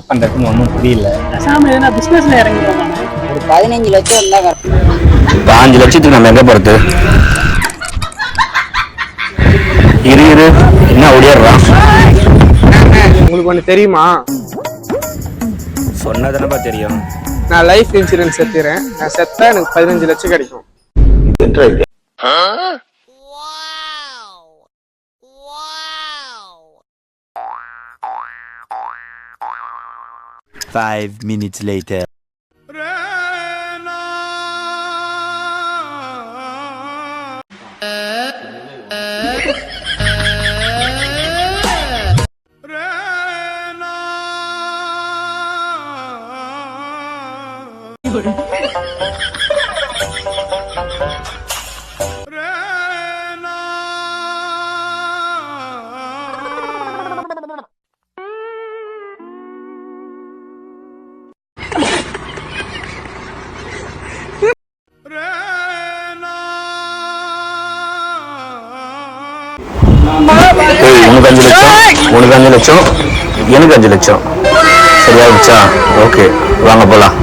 பண்றதுன்னு ஒன்றும் புரியல. பேசாம எதனா பிசினஸ்ல இறங்கிடுவோம். ஒரு 15 லட்சம் இருந்தா இப்போ 5 லட்சத்துக்கு நம்ம எங்க போறது? இரு என்ன ஓடிடுறான்? உங்களுக்கு ஒன்று தெரியுமா? சொன்னதானப்பா தெரியும். நான் லைஃப் இன்சூரன்ஸ் எடுத்துறேன். நான் செத்தா எனக்கு 15 லட்சம் கிடைக்கும். 5 minutes later. உனக்கு 5 லட்சம், எனக்கு 5 லட்சம். சரியா வச்சா? ஓகே, வாங்க போலாம்.